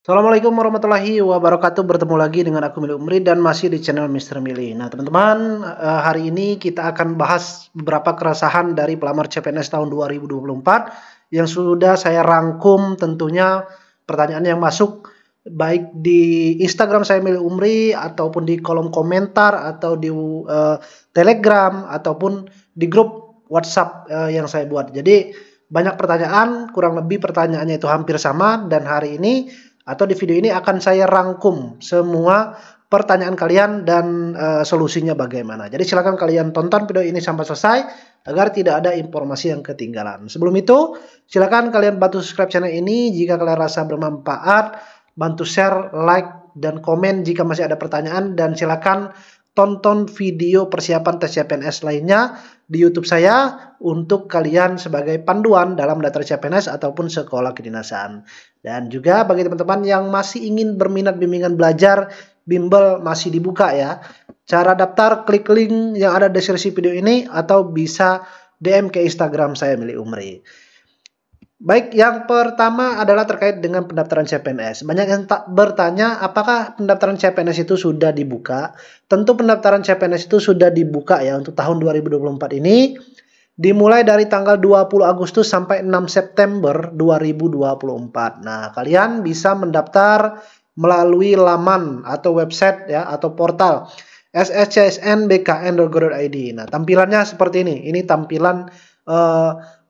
Assalamualaikum warahmatullahi wabarakatuh. Bertemu lagi dengan aku Mili Umri dan masih di channel Mr. Mili. Nah teman-teman, hari ini kita akan bahas beberapa keresahan dari pelamar CPNS tahun 2024 yang sudah saya rangkum, tentunya pertanyaan yang masuk baik di Instagram saya Mili Umri ataupun di kolom komentar atau di Telegram ataupun di grup WhatsApp yang saya buat. Jadi banyak pertanyaan, kurang lebih pertanyaannya itu hampir sama, dan hari ini atau di video ini akan saya rangkum semua pertanyaan kalian dan solusinya bagaimana. Jadi silakan kalian tonton video ini sampai selesai agar tidak ada informasi yang ketinggalan. Sebelum itu, silakan kalian bantu subscribe channel ini jika kalian rasa bermanfaat, bantu share, like, dan komen jika masih ada pertanyaan, dan silakan tonton video persiapan tes CPNS lainnya di YouTube saya untuk kalian sebagai panduan dalam daftar CPNS ataupun sekolah kedinasan. Dan juga bagi teman-teman yang masih ingin berminat bimbingan belajar, bimbel masih dibuka ya. Cara daftar, klik link yang ada di deskripsi video ini atau bisa DM ke Instagram saya Mili Umri. Baik, yang pertama adalah terkait dengan pendaftaran CPNS. Banyak yang bertanya apakah pendaftaran CPNS itu sudah dibuka. Tentu pendaftaran CPNS itu sudah dibuka ya untuk tahun 2024 ini. Dimulai dari tanggal 20 Agustus sampai 6 September 2024. Nah, kalian bisa mendaftar melalui laman atau website ya atau portal sscsnbkn.go.id. Nah, tampilannya seperti ini. Ini tampilan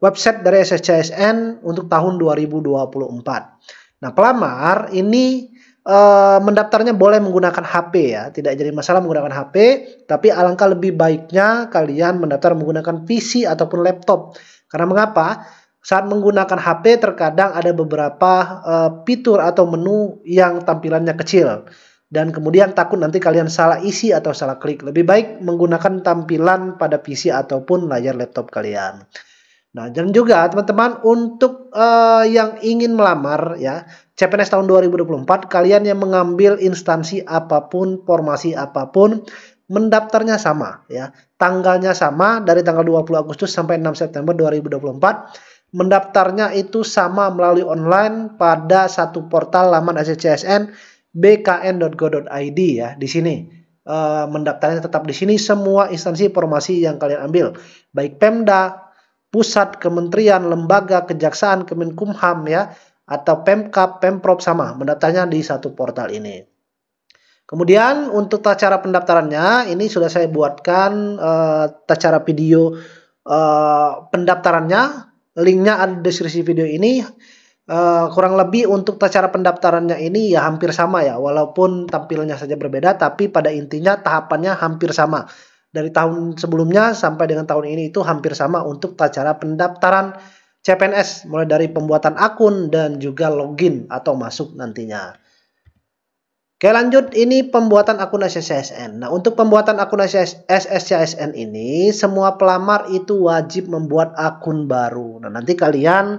website dari SSCSN untuk tahun 2024. Nah, pelamar ini mendaftarnya boleh menggunakan HP ya, tidak jadi masalah menggunakan HP, tapi alangkah lebih baiknya kalian mendaftar menggunakan PC ataupun laptop. Karena mengapa? Saat menggunakan HP terkadang ada beberapa fitur atau menu yang tampilannya kecil, dan kemudian takut nanti kalian salah isi atau salah klik. Lebih baik menggunakan tampilan pada PC ataupun layar laptop kalian. Nah, dan juga teman-teman untuk yang ingin melamar ya CPNS tahun 2024, kalian yang mengambil instansi apapun, formasi apapun, mendaftarnya sama ya. Tanggalnya sama dari tanggal 20 Agustus sampai 6 September 2024. Mendaftarnya itu sama melalui online pada satu portal laman SSCSN bkn.go.id ya. Di sini mendaftarnya tetap di sini, semua instansi formasi yang kalian ambil, baik Pemda, pusat, kementerian, lembaga, kejaksaan, Kemenkumham ya, atau Pemkab, Pemprov sama, mendaftarnya di satu portal ini. Kemudian untuk cara pendaftarannya ini sudah saya buatkan cara video pendaftarannya, linknya ada di deskripsi video ini. Kurang lebih untuk cara pendaftarannya ini ya hampir sama ya, walaupun tampilannya saja berbeda, tapi pada intinya tahapannya hampir sama. Dari tahun sebelumnya sampai dengan tahun ini itu hampir sama untuk cara pendaftaran CPNS, mulai dari pembuatan akun dan juga login atau masuk nantinya. Oke, lanjut, ini pembuatan akun SSCSN. Nah, untuk pembuatan akun SSCSN ini semua pelamar itu wajib membuat akun baru. Nah, nanti kalian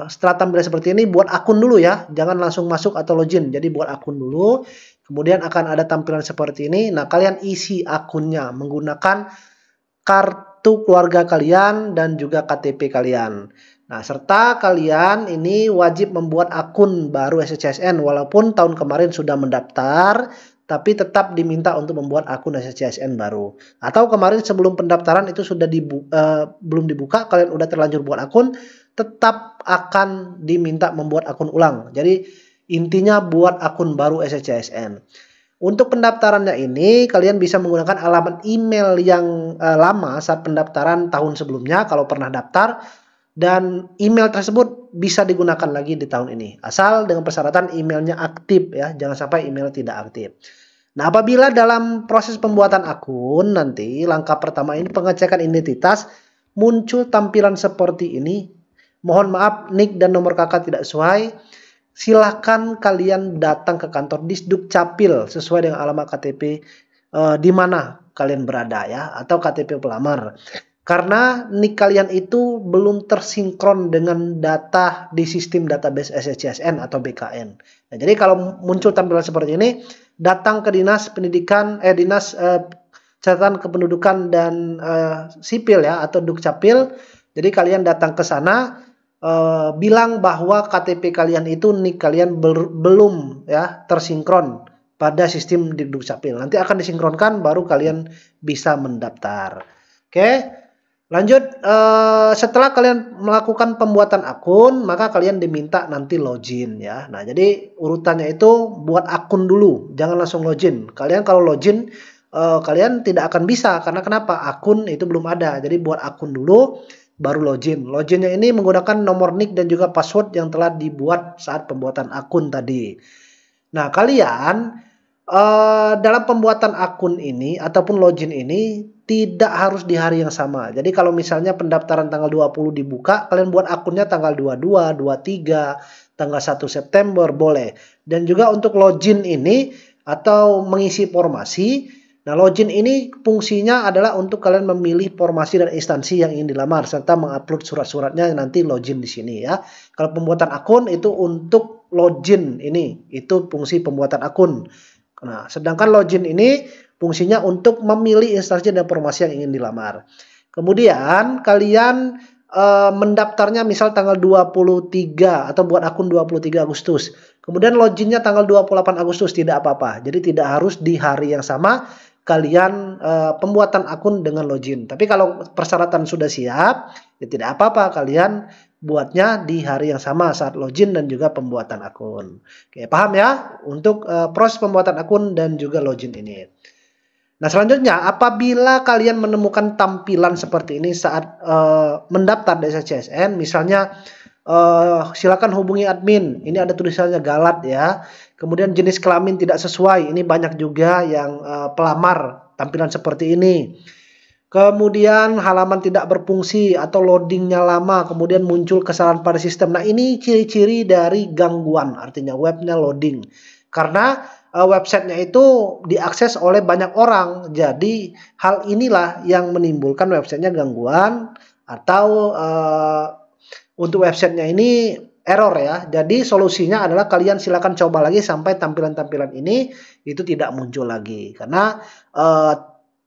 setelah tampil seperti ini buat akun dulu ya, jangan langsung masuk atau login. Jadi buat akun dulu. Kemudian akan ada tampilan seperti ini. Nah, kalian isi akunnya menggunakan kartu keluarga kalian dan juga KTP kalian. Nah, serta kalian ini wajib membuat akun baru SSCSN walaupun tahun kemarin sudah mendaftar, tapi tetap diminta untuk membuat akun SSCSN baru. Atau kemarin sebelum pendaftaran itu sudah belum dibuka, kalian udah terlanjur buat akun, tetap akan diminta membuat akun ulang. Jadi intinya buat akun baru SSCSN. Untuk pendaftarannya ini kalian bisa menggunakan alamat email yang lama saat pendaftaran tahun sebelumnya kalau pernah daftar, dan email tersebut bisa digunakan lagi di tahun ini. Asal dengan persyaratan emailnya aktif ya, jangan sampai email tidak aktif. Nah, apabila dalam proses pembuatan akun nanti langkah pertama ini pengecekan identitas, muncul tampilan seperti ini. Mohon maaf, nick dan nomor kakak tidak sesuai. Silakan kalian datang ke kantor Disduk Capil sesuai dengan alamat KTP di mana kalian berada ya, atau KTP pelamar. Karena nick kalian itu belum tersinkron dengan data di sistem database SSCSN atau BKN. Nah, jadi kalau muncul tampilan seperti ini, datang ke dinas pendidikan, dinas catatan kependudukan dan sipil ya, atau Dukcapil. Jadi kalian datang ke sana, bilang bahwa KTP kalian itu NIK kalian belum ya tersinkron pada sistem di Dukcapil. Nanti akan disinkronkan baru kalian bisa mendaftar. Oke, lanjut. Setelah kalian melakukan pembuatan akun, maka kalian diminta nanti login ya. Nah, jadi urutannya itu buat akun dulu, jangan langsung login. Kalian kalau login kalian tidak akan bisa, karena kenapa? Akun itu belum ada. Jadi buat akun dulu baru login. Loginnya ini menggunakan nomor NIK dan juga password yang telah dibuat saat pembuatan akun tadi. Nah, kalian dalam pembuatan akun ini ataupun login ini tidak harus di hari yang sama. Jadi kalau misalnya pendaftaran tanggal 20 dibuka, kalian buat akunnya tanggal 22, 23, tanggal 1 September boleh. Dan juga untuk login ini atau mengisi formasi, nah, login ini fungsinya adalah untuk kalian memilih formasi dan instansi yang ingin dilamar serta mengupload surat-suratnya nanti login di sini ya. Kalau pembuatan akun itu untuk login ini, itu fungsi pembuatan akun. Nah, sedangkan login ini fungsinya untuk memilih instansi dan formasi yang ingin dilamar. Kemudian kalian mendaftarnya misal tanggal 23 atau buat akun 23 Agustus. Kemudian loginnya tanggal 28 Agustus, tidak apa-apa. Jadi tidak harus di hari yang sama kalian pembuatan akun dengan login. Tapi kalau persyaratan sudah siap, ya tidak apa-apa kalian buatnya di hari yang sama saat login dan juga pembuatan akun. Oke, paham ya untuk proses pembuatan akun dan juga login ini. Nah, selanjutnya apabila kalian menemukan tampilan seperti ini saat mendaftar di SCSN, misalnya silakan hubungi admin. Ini ada tulisannya galat ya. Kemudian jenis kelamin tidak sesuai. Ini banyak juga yang pelamar tampilan seperti ini. Kemudian halaman tidak berfungsi atau loadingnya lama. Kemudian muncul kesalahan pada sistem. Nah, ini ciri-ciri dari gangguan. Artinya webnya loading. Karena websitenya itu diakses oleh banyak orang. Jadi hal inilah yang menimbulkan websitenya gangguan atau untuk websitenya ini error ya. Jadi solusinya adalah kalian silakan coba lagi sampai tampilan-tampilan ini itu tidak muncul lagi. Karena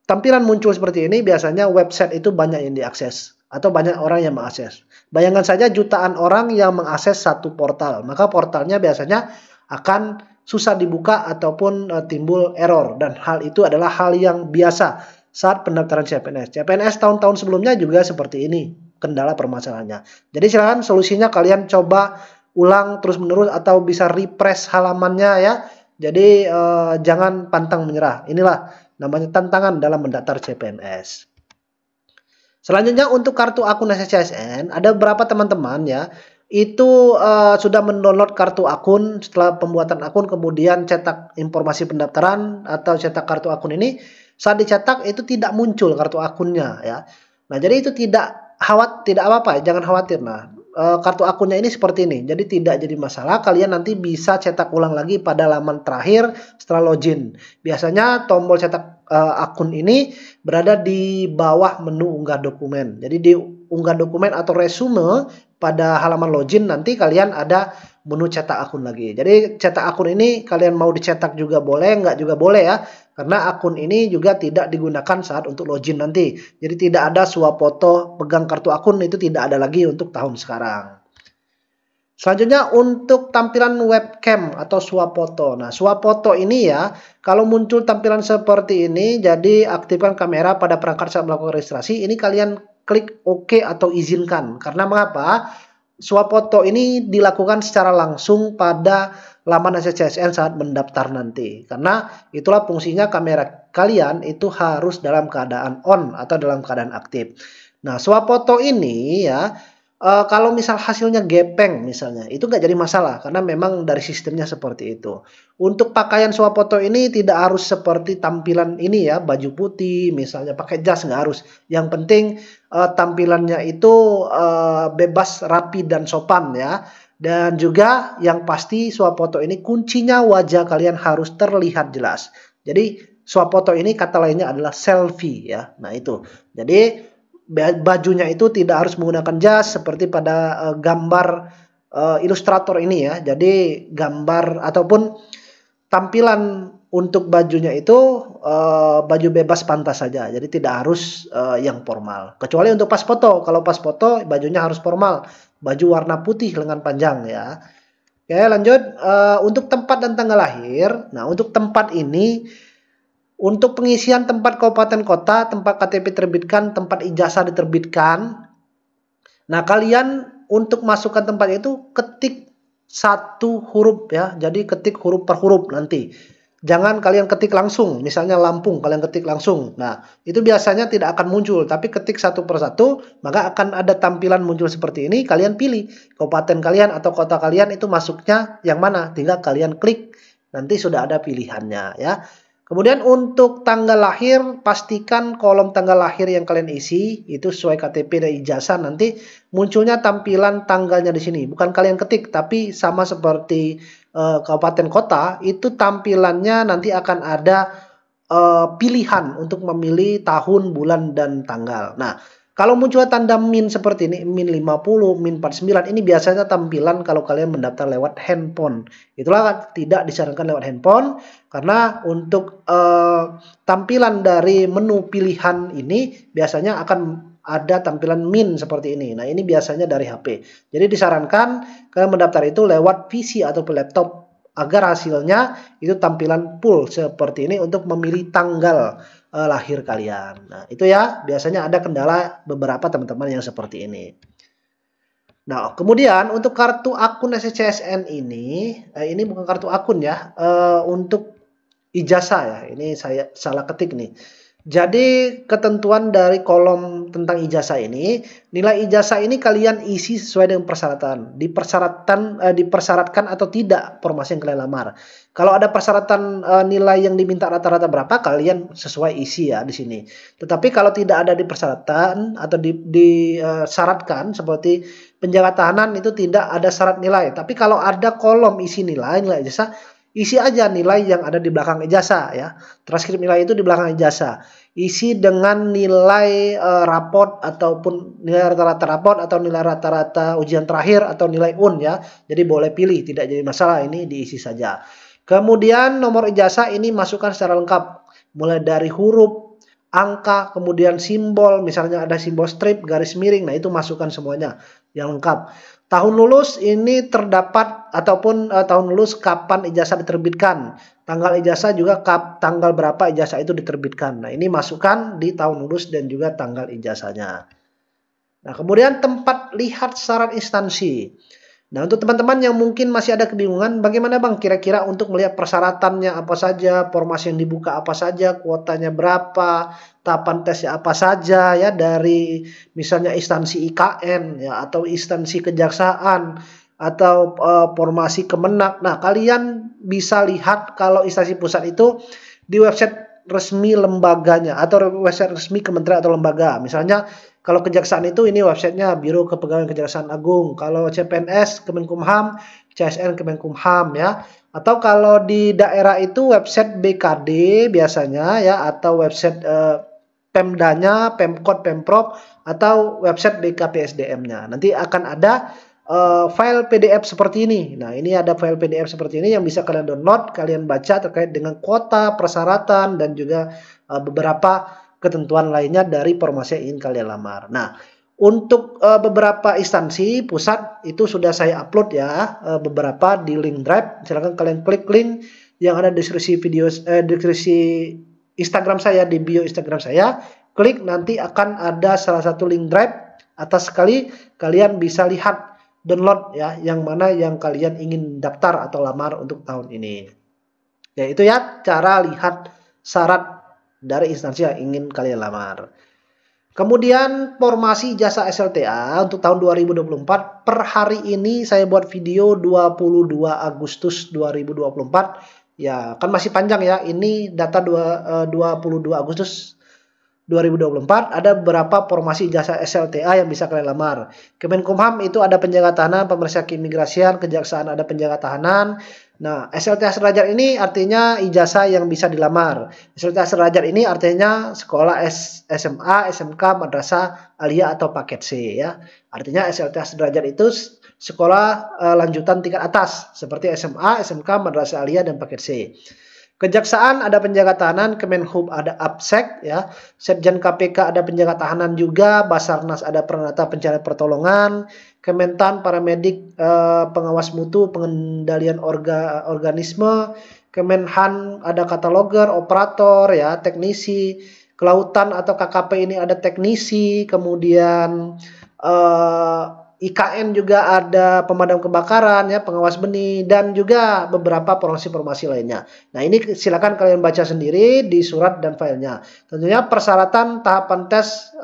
tampilan muncul seperti ini biasanya website itu banyak yang diakses atau banyak orang yang mengakses. Bayangkan saja jutaan orang yang mengakses satu portal. Maka portalnya biasanya akan susah dibuka ataupun timbul error. Dan hal itu adalah hal yang biasa saat pendaftaran CPNS. CPNS tahun-tahun sebelumnya juga seperti ini kendala permasalahannya. Jadi silakan solusinya kalian coba ulang terus-menerus atau bisa refresh halamannya ya. Jadi jangan pantang menyerah. Inilah namanya tantangan dalam mendaftar CPNS. Selanjutnya untuk kartu akun SCSN, ada beberapa teman-teman ya itu sudah mendownload kartu akun setelah pembuatan akun, kemudian cetak informasi pendaftaran atau cetak kartu akun ini. Saat dicetak itu tidak muncul kartu akunnya ya. Nah, jadi itu tidak apa-apa, jangan khawatir. Nah, kartu akunnya ini seperti ini, jadi tidak jadi masalah. Kalian nanti bisa cetak ulang lagi pada laman terakhir setelah login. Biasanya tombol cetak akun ini berada di bawah menu unggah dokumen. Jadi di unggah dokumen atau resume pada halaman login nanti kalian ada menu cetak akun lagi. Jadi cetak akun ini kalian mau dicetak juga boleh, enggak juga boleh ya. Karena akun ini juga tidak digunakan saat untuk login nanti. Jadi tidak ada swafoto pegang kartu akun, itu tidak ada lagi untuk tahun sekarang. Selanjutnya untuk tampilan webcam atau swafoto. Nah, swafoto ini ya, kalau muncul tampilan seperti ini, jadi aktifkan kamera pada perangkat saat melakukan registrasi. Ini kalian klik OK atau izinkan. Karena mengapa? Swafoto ini dilakukan secara langsung pada laman SCSN saat mendaftar nanti. Karena itulah fungsinya kamera kalian itu harus dalam keadaan on atau dalam keadaan aktif. Nah, swafoto ini ya, kalau misal hasilnya gepeng misalnya, itu nggak jadi masalah karena memang dari sistemnya seperti itu. Untuk pakaian swafoto ini tidak harus seperti tampilan ini ya, baju putih misalnya, pakai jas nggak harus. Yang penting tampilannya itu bebas, rapi dan sopan ya. Dan juga yang pasti swafoto ini kuncinya wajah kalian harus terlihat jelas. Jadi swafoto ini kata lainnya adalah selfie ya. Nah itu. Jadi bajunya itu tidak harus menggunakan jas seperti pada gambar ilustrator ini ya. Jadi gambar ataupun tampilan untuk bajunya itu baju bebas pantas saja. Jadi tidak harus yang formal. Kecuali untuk pas foto. Kalau pas foto bajunya harus formal. baju warna putih lengan panjang ya. Oke, lanjut. Untuk tempat dan tanggal lahir. Nah, untuk tempat ini, untuk pengisian tempat kabupaten kota, tempat KTP terbitkan, tempat ijazah diterbitkan. Nah, kalian untuk masukkan tempat itu ketik satu huruf ya. Jadi ketik huruf per huruf nanti. Jangan kalian ketik langsung. Misalnya Lampung, kalian ketik langsung. Nah, itu biasanya tidak akan muncul. Tapi ketik satu per satu, maka akan ada tampilan muncul seperti ini. Kalian pilih kabupaten kalian atau kota kalian itu masuknya yang mana. Tinggal kalian klik. Nanti sudah ada pilihannya ya. Kemudian untuk tanggal lahir, pastikan kolom tanggal lahir yang kalian isi itu sesuai KTP dan ijazah, nanti munculnya tampilan tanggalnya di sini. Bukan kalian ketik, tapi sama seperti kabupaten kota, itu tampilannya nanti akan ada pilihan untuk memilih tahun, bulan, dan tanggal. Nah, kalau muncul tanda min seperti ini, min 50, min 49, ini biasanya tampilan kalau kalian mendaftar lewat handphone. Itulah tidak disarankan lewat handphone, karena untuk tampilan dari menu pilihan ini biasanya akan ada tampilan min seperti ini. Nah, ini biasanya dari HP. Jadi disarankan kalian mendaftar itu lewat PC atau laptop, agar hasilnya itu tampilan full seperti ini untuk memilih tanggal lahir kalian. Nah, itu ya, biasanya ada kendala beberapa teman-teman yang seperti ini. Nah, kemudian untuk kartu akun SCSN ini bukan kartu akun ya, untuk ijazah ya. Ini saya salah ketik nih. Jadi ketentuan dari kolom tentang ijazah ini, nilai ijazah ini kalian isi sesuai dengan persyaratan. Dipersyaratkan atau tidak formasi yang kalian lamar. Kalau ada persyaratan nilai yang diminta rata-rata berapa, kalian sesuai isi ya di sini. Tetapi kalau tidak ada di persyaratan atau disyaratkan seperti penjaga tahanan, itu tidak ada syarat nilai. Tapi kalau ada kolom isi nilai ijazah, isi aja nilai yang ada di belakang ijazah ya. Transkrip nilai itu di belakang ijazah. Isi dengan nilai raport ataupun nilai rata-rata raport atau nilai rata-rata ujian terakhir atau nilai UN ya. Jadi boleh pilih, tidak jadi masalah, ini diisi saja. Kemudian nomor ijazah ini masukkan secara lengkap. Mulai dari huruf, angka, kemudian simbol, misalnya ada simbol strip, garis miring. Nah, itu masukkan semuanya yang lengkap. Tahun lulus ini terdapat ataupun tahun lulus kapan ijazah diterbitkan. Tanggal ijazah juga tanggal berapa ijazah itu diterbitkan. Nah, ini masukkan di tahun lulus dan juga tanggal ijazahnya. Nah, kemudian tempat lihat syarat instansi. Nah, untuk teman-teman yang mungkin masih ada kebingungan, bagaimana Bang kira-kira untuk melihat persyaratannya apa saja, formasi yang dibuka apa saja, kuotanya berapa, tahapan tesnya apa saja ya, dari misalnya instansi IKN ya, atau instansi kejaksaan, atau formasi Kemenak. Nah, kalian bisa lihat kalau instansi pusat itu di website resmi lembaganya atau website resmi kementerian atau lembaga. Misalnya kalau kejaksaan itu ini websitenya Biro Kepegawaian Kejaksaan Agung. Kalau CPNS Kemenkumham, CSN Kemenkumham ya. Atau kalau di daerah itu website BKD biasanya ya, atau website Pemdanya, Pemkot, Pemprov, atau website BKPSDM-nya. Nanti akan ada file PDF seperti ini. Nah, ini ada file PDF seperti ini yang bisa kalian download, kalian baca terkait dengan kuota, persyaratan, dan juga beberapa ketentuan lainnya dari formasi yang ingin kalian lamar. Nah, untuk beberapa instansi pusat itu sudah saya upload ya, beberapa di link drive. Silahkan kalian klik link yang ada di deskripsi video, deskripsi Instagram saya, di bio Instagram saya. Klik, nanti akan ada salah satu link drive atas sekali, kalian bisa lihat download ya, yang mana yang kalian ingin daftar atau lamar untuk tahun ini. Ya, itu ya cara lihat syarat dari instansi yang ingin kalian lamar. Kemudian formasi jasa SLTA untuk tahun 2024, per hari ini saya buat video 22 Agustus 2024. Ya, kan masih panjang ya. Ini data 22 Agustus 2024, ada beberapa formasi jasa SLTA yang bisa kalian lamar. Kemenkumham itu ada penjaga tahanan, pemeriksa keimigrasian, kejaksaan ada penjaga tahanan. Nah, SLTA sederajat ini artinya ijazah yang bisa dilamar. SLTA sederajat ini artinya sekolah SMA, SMK, madrasah, aliyah atau paket C ya. Artinya SLTA sederajat itu sekolah lanjutan tingkat atas seperti SMA, SMK, madrasah aliyah dan paket C. Kejaksaan ada penjaga tahanan, Kemenhub ada Absek, ya, Setjen KPK ada penjaga tahanan juga, Basarnas ada peranata pencarian pertolongan, Kementan paramedik, pengawas mutu, pengendalian organisme, Kemenhan ada kataloger, operator, ya, teknisi, Kelautan atau KKP ini ada teknisi, kemudian IKN juga ada pemadam kebakaran, ya, pengawas benih, dan juga beberapa formasi-formasi lainnya. Nah, ini silakan kalian baca sendiri di surat dan filenya. Tentunya persyaratan tahapan tes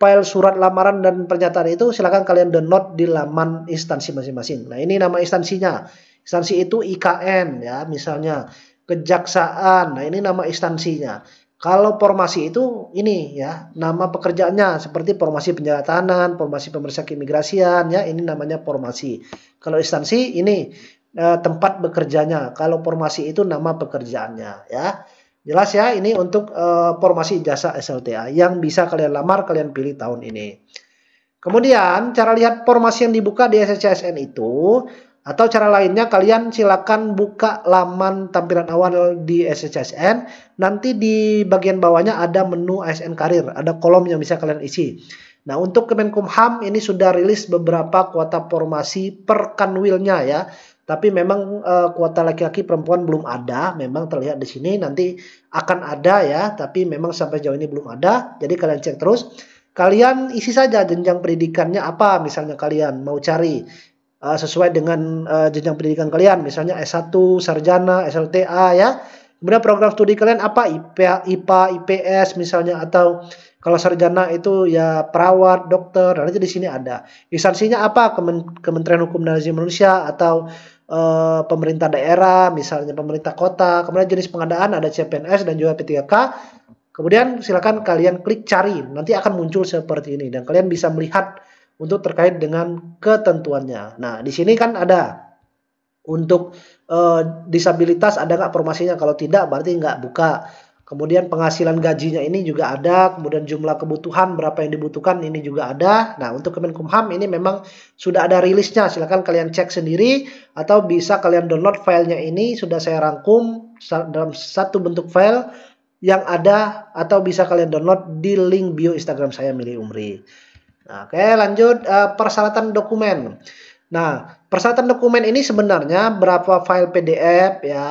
file surat lamaran dan pernyataan itu silakan kalian download di laman instansi masing-masing. Nah, ini nama instansinya. Instansi itu IKN, ya, misalnya Kejaksaan. Nah, ini nama instansinya. Kalau formasi itu ini, ya, nama pekerjaannya seperti formasi penjaga tahanan, formasi pemeriksa keimigrasian, ya, ini namanya formasi. Kalau instansi ini tempat bekerjanya. Kalau formasi itu nama pekerjaannya, ya. Jelas ya, ini untuk formasi ijazah SLTA yang bisa kalian lamar, kalian pilih tahun ini. Kemudian cara lihat formasi yang dibuka di SCSN itu, atau cara lainnya kalian silakan buka laman tampilan awal di SCSN. Nanti di bagian bawahnya ada menu ASN Karir, ada kolom yang bisa kalian isi. Nah, untuk Kemenkumham ini sudah rilis beberapa kuota formasi per kanwilnya, ya. Tapi memang kuota laki-laki perempuan belum ada, memang terlihat di sini, nanti akan ada, ya, tapi memang sampai jauh ini belum ada. Jadi kalian cek terus. Kalian isi saja jenjang pendidikannya apa, misalnya kalian mau cari sesuai dengan jenjang pendidikan kalian, misalnya S1, sarjana, SLTA, ya. Kemudian program studi kalian apa, IPA, IPS misalnya, atau kalau sarjana itu ya perawat, dokter. Nanti di sini ada. Instansinya apa, Kementerian Hukum dan Asasi Manusia atau pemerintah daerah, misalnya pemerintah kota. Kemudian jenis pengadaan ada CPNS dan juga P3K. Kemudian silakan kalian klik cari, nanti akan muncul seperti ini dan kalian bisa melihat untuk terkait dengan ketentuannya. Nah, di sini kan ada untuk disabilitas ada nggak formasinya? Kalau tidak berarti nggak buka. Kemudian penghasilan gajinya ini juga ada. Kemudian jumlah kebutuhan berapa yang dibutuhkan ini juga ada. Nah, untuk Kemenkumham ini memang sudah ada rilisnya. Silakan kalian cek sendiri atau bisa kalian download filenya ini. Sudah saya rangkum dalam satu bentuk file yang ada atau bisa kalian download di link bio Instagram saya Mili Umri. Nah, oke, lanjut persyaratan dokumen. Nah, persyaratan dokumen ini sebenarnya berapa file PDF, ya,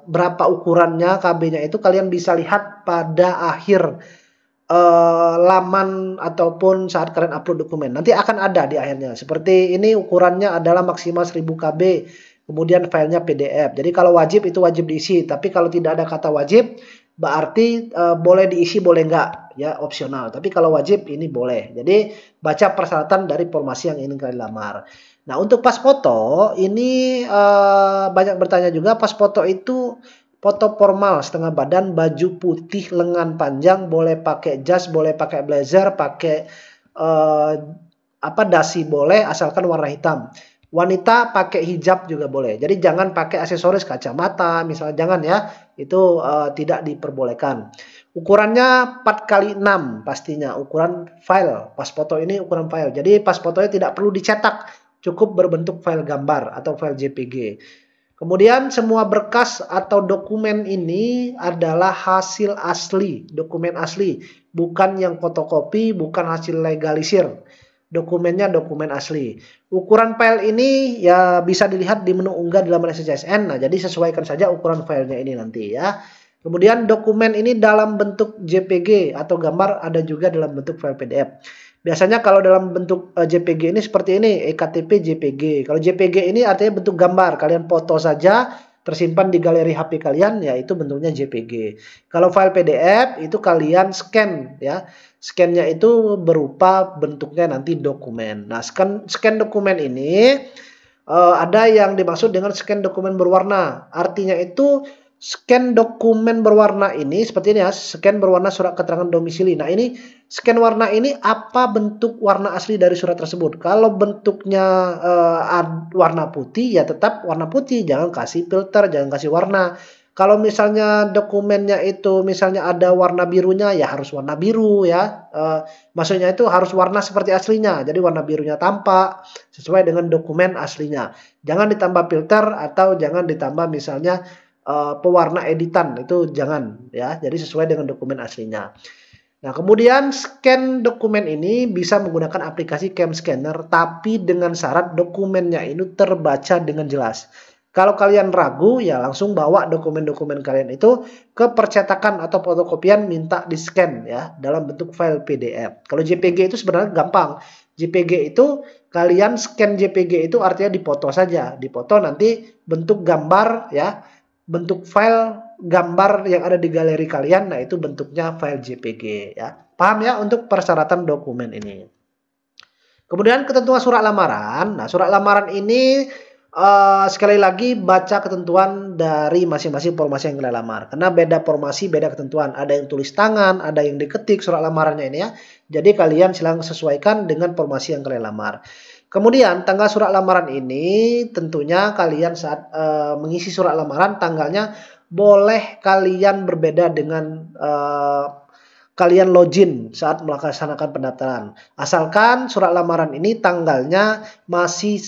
berapa ukurannya, KB-nya itu kalian bisa lihat pada akhir laman ataupun saat kalian upload dokumen. Nanti akan ada di akhirnya. Seperti ini ukurannya adalah maksimal 1000 KB, kemudian filenya PDF. Jadi kalau wajib itu wajib diisi, tapi kalau tidak ada kata wajib berarti boleh diisi boleh enggak, ya, opsional. Tapi kalau wajib ini boleh. Jadi baca persyaratan dari formasi yang ingin kalian lamar. Nah, untuk pas foto ini banyak bertanya juga, pas foto itu foto formal setengah badan, baju putih lengan panjang, boleh pakai jas, boleh pakai blazer, pakai dasi boleh asalkan warna hitam. Wanita pakai hijab juga boleh. Jadi jangan pakai aksesoris kacamata, misalnya, jangan, ya. Itu tidak diperbolehkan. Ukurannya 4x6 pastinya. Ukuran file. Pas foto ini ukuran file. Jadi pas fotonya tidak perlu dicetak. Cukup berbentuk file gambar atau file JPG. Kemudian semua berkas atau dokumen ini adalah hasil asli. Dokumen asli. Bukan yang fotokopi, bukan hasil legalisir. Dokumennya dokumen asli. Ukuran file ini ya bisa dilihat di menu unggah di laman SCSN. Nah, jadi sesuaikan saja ukuran filenya ini nanti, ya. Kemudian dokumen ini dalam bentuk JPG atau gambar, ada juga dalam bentuk file PDF. Biasanya kalau dalam bentuk JPG ini seperti ini, EKTP JPG. Kalau JPG ini artinya bentuk gambar, kalian foto saja, tersimpan di galeri HP kalian, yaitu bentuknya JPG. Kalau file PDF itu kalian scan, ya. Scan-nya itu berupa bentuknya nanti dokumen. Nah, scan dokumen ini ada yang dimaksud dengan scan dokumen berwarna. Artinya itu scan dokumen berwarna ini seperti ini, ya, scan berwarna surat keterangan domisili. Nah, ini scan warna ini apa bentuk warna asli dari surat tersebut. Kalau bentuknya warna putih, ya tetap warna putih, jangan kasih filter, jangan kasih warna. Kalau misalnya dokumennya itu misalnya ada warna birunya, ya harus warna biru, ya. Maksudnya itu harus warna seperti aslinya. Jadi warna birunya tampak sesuai dengan dokumen aslinya. Jangan ditambah filter atau jangan ditambah misalnya pewarna editan, itu jangan ya. Jadi sesuai dengan dokumen aslinya. Nah, kemudian scan dokumen ini bisa menggunakan aplikasi Cam Scanner, tapi dengan syarat dokumennya itu terbaca dengan jelas. Kalau kalian ragu, ya langsung bawa dokumen-dokumen kalian itu ke percetakan atau fotokopian, minta di-scan ya dalam bentuk file PDF. Kalau JPG itu sebenarnya gampang. JPG itu kalian scan JPG itu artinya dipoto saja. Dipoto nanti bentuk gambar ya, bentuk file gambar yang ada di galeri kalian, nah itu bentuknya file JPG ya. Paham ya untuk persyaratan dokumen ini. Kemudian ketentuan surat lamaran. Nah, surat lamaran ini sekali lagi baca ketentuan dari masing-masing formasi yang kalian lamar. Karena beda formasi, beda ketentuan. Ada yang tulis tangan, ada yang diketik surat lamarannya ini ya. Jadi kalian silakan sesuaikan dengan formasi yang kalian lamar. Kemudian tanggal surat lamaran ini tentunya kalian saat mengisi surat lamaran tanggalnya boleh kalian berbeda dengan kalian login saat melaksanakan pendaftaran. Asalkan surat lamaran ini tanggalnya masih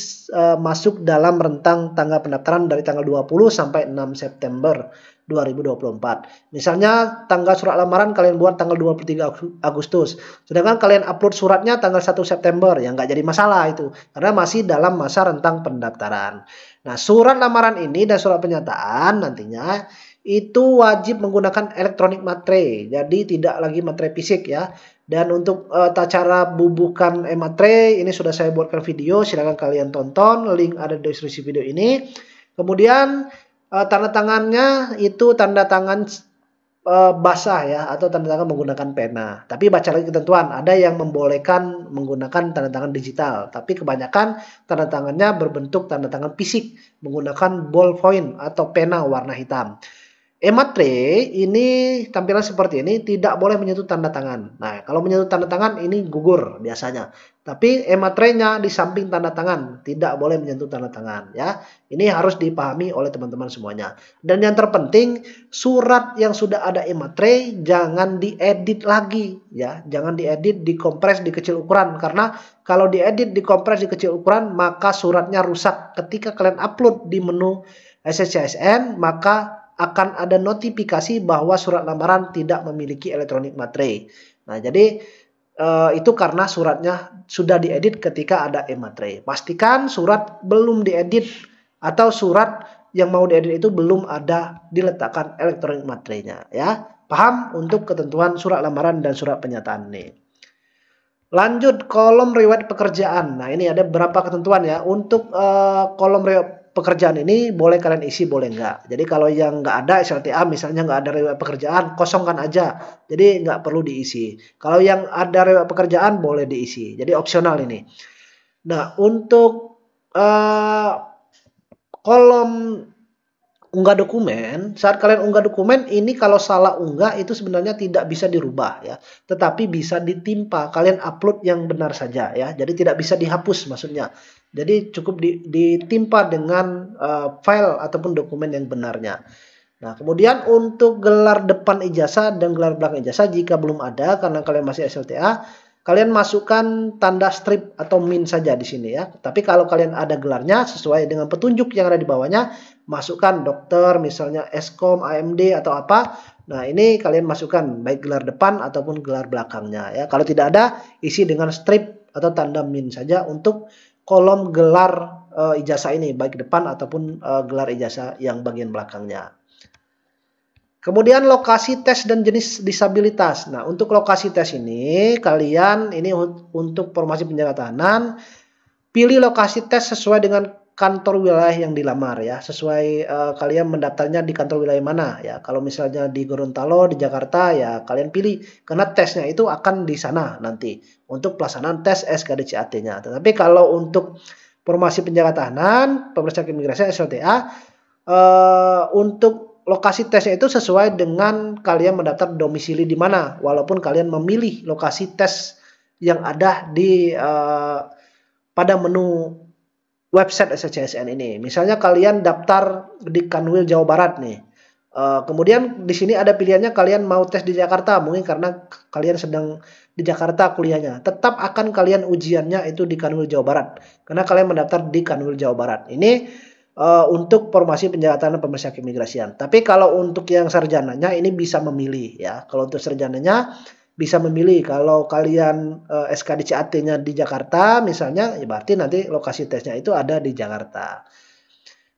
masuk dalam rentang tanggal pendaftaran dari tanggal 20 sampai 6 September 2024. Misalnya tanggal surat lamaran kalian buat tanggal 23 Agustus. Sedangkan kalian upload suratnya tanggal 1 September. Ya nggak jadi masalah itu. Karena masih dalam masa rentang pendaftaran. Nah, surat lamaran ini dan surat pernyataan nantinya itu wajib menggunakan elektronik materai, jadi tidak lagi materai fisik ya. Dan untuk cara bubukan materai ini sudah saya buatkan video, silahkan kalian tonton, link ada di deskripsi video ini. Kemudian tanda tangannya itu tanda tangan basah ya, atau tanda tangan menggunakan pena. Tapi baca lagi ketentuan, ada yang membolehkan menggunakan tanda tangan digital, tapi kebanyakan tanda tangannya berbentuk tanda tangan fisik menggunakan ballpoint atau pena warna hitam. E-materai ini tampilan seperti ini, tidak boleh menyentuh tanda tangan. Nah, kalau menyentuh tanda tangan ini gugur biasanya. Tapi e-materainya di samping tanda tangan, tidak boleh menyentuh tanda tangan ya. Ini harus dipahami oleh teman-teman semuanya. Dan yang terpenting, surat yang sudah ada e-materai jangan diedit lagi ya. Jangan diedit, dikompres, dikecil ukuran, karena kalau diedit, dikompres, dikecil ukuran, maka suratnya rusak. Ketika kalian upload di menu SSCSN, maka akan ada notifikasi bahwa surat lamaran tidak memiliki elektronik materai. Nah, jadi itu karena suratnya sudah diedit ketika ada e-materai. Pastikan surat belum diedit atau surat yang mau diedit itu belum ada diletakkan elektronik materainya ya. Paham untuk ketentuan surat lamaran dan surat pernyataan ini. Lanjut kolom riwayat pekerjaan. Nah, ini ada beberapa ketentuan ya. Untuk kolom riwayat pekerjaan ini boleh kalian isi, boleh enggak. Jadi kalau yang enggak ada SLTA misalnya enggak ada riwayat pekerjaan, kosongkan aja. Jadi enggak perlu diisi. Kalau yang ada riwayat pekerjaan boleh diisi. Jadi opsional ini. Nah, untuk kolom unggah dokumen, saat kalian unggah dokumen ini kalau salah unggah itu sebenarnya tidak bisa dirubah ya, tetapi bisa ditimpa. Kalian upload yang benar saja ya, jadi tidak bisa dihapus maksudnya. Jadi cukup ditimpa dengan file ataupun dokumen yang benarnya. Nah, kemudian untuk gelar depan ijazah dan gelar belakang ijazah jika belum ada karena kalian masih SLTA, kalian masukkan tanda strip atau min saja di sini ya. Tapi kalau kalian ada gelarnya sesuai dengan petunjuk yang ada di bawahnya, masukkan dokter misalnya Eskom, AMD atau apa. Nah, ini kalian masukkan baik gelar depan ataupun gelar belakangnya ya. Kalau tidak ada, isi dengan strip atau tanda min saja untuk kolom gelar ijazah ini baik depan ataupun gelar ijazah yang bagian belakangnya. Kemudian lokasi tes dan jenis disabilitas. Nah, untuk lokasi tes ini kalian ini untuk formasi penjaga tahanan pilih lokasi tes sesuai dengan kantor wilayah yang dilamar ya. Sesuai kalian mendaftarnya di kantor wilayah mana ya. Kalau misalnya di Gorontalo, di Jakarta ya kalian pilih karena tesnya itu akan di sana nanti untuk pelaksanaan tes SKDCAT-nya. Tetapi kalau untuk formasi penjaga tahanan, pemeriksa imigrasi SLTA untuk lokasi tesnya itu sesuai dengan kalian mendaftar domisili di mana, walaupun kalian memilih lokasi tes yang ada di pada menu website SSCSN ini. Misalnya kalian daftar di Kanwil Jawa Barat nih. Kemudian di sini ada pilihannya kalian mau tes di Jakarta, mungkin karena kalian sedang di Jakarta kuliahnya. Tetap akan kalian ujiannya itu di Kanwil Jawa Barat, karena kalian mendaftar di Kanwil Jawa Barat. Ini untuk formasi penjaga tanah pemeriksa keimigrasian. Tapi kalau untuk yang sarjananya ini bisa memilih ya. Kalau untuk sarjananya bisa memilih. Kalau kalian SKD CAT-nya di Jakarta misalnya, ya berarti nanti lokasi tesnya itu ada di Jakarta.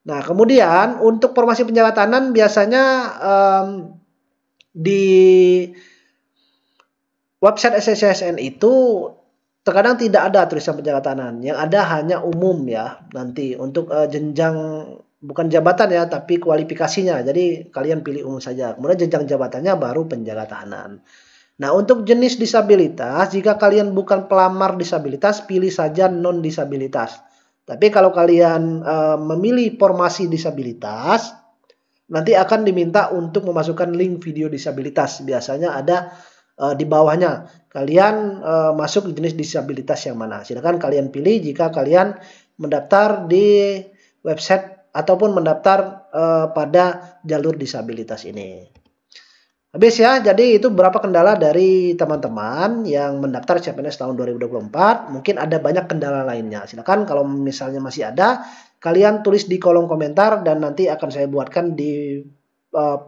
Nah, kemudian untuk formasi penjaga tanah biasanya di website SSCSN itu terkadang tidak ada tulisan penjaga tanah. Yang ada hanya umum ya nanti untuk jenjang bukan jabatan ya, tapi kualifikasinya. Jadi kalian pilih umum saja. Kemudian jenjang jabatannya baru penjaga tahanan. Nah, untuk jenis disabilitas, jika kalian bukan pelamar disabilitas, pilih saja non-disabilitas. Tapi kalau kalian memilih formasi disabilitas, nanti akan diminta untuk memasukkan link video disabilitas. Biasanya ada di bawahnya. Kalian masuk jenis disabilitas yang mana. Silakan kalian pilih jika kalian mendaftar di website ataupun mendaftar pada jalur disabilitas ini. Habis ya, jadi itu beberapa kendala dari teman-teman yang mendaftar CPNS tahun 2024. Mungkin ada banyak kendala lainnya. Silakan kalau misalnya masih ada, kalian tulis di kolom komentar dan nanti akan saya buatkan di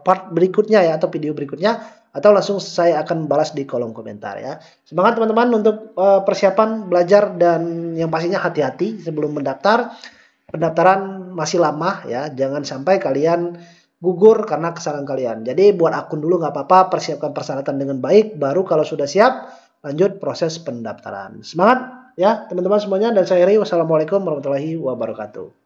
part berikutnya ya, atau video berikutnya, atau langsung saya akan balas di kolom komentar ya. Semangat teman-teman untuk persiapan belajar dan yang pastinya hati-hati sebelum mendaftar. Pendaftaran masih lama ya, jangan sampai kalian gugur karena kesalahan kalian. Jadi buat akun dulu nggak apa-apa, persiapkan persyaratan dengan baik, baru kalau sudah siap lanjut proses pendaftaran. Semangat ya teman-teman semuanya, dan saya Heri. Wassalamualaikum warahmatullahi wabarakatuh.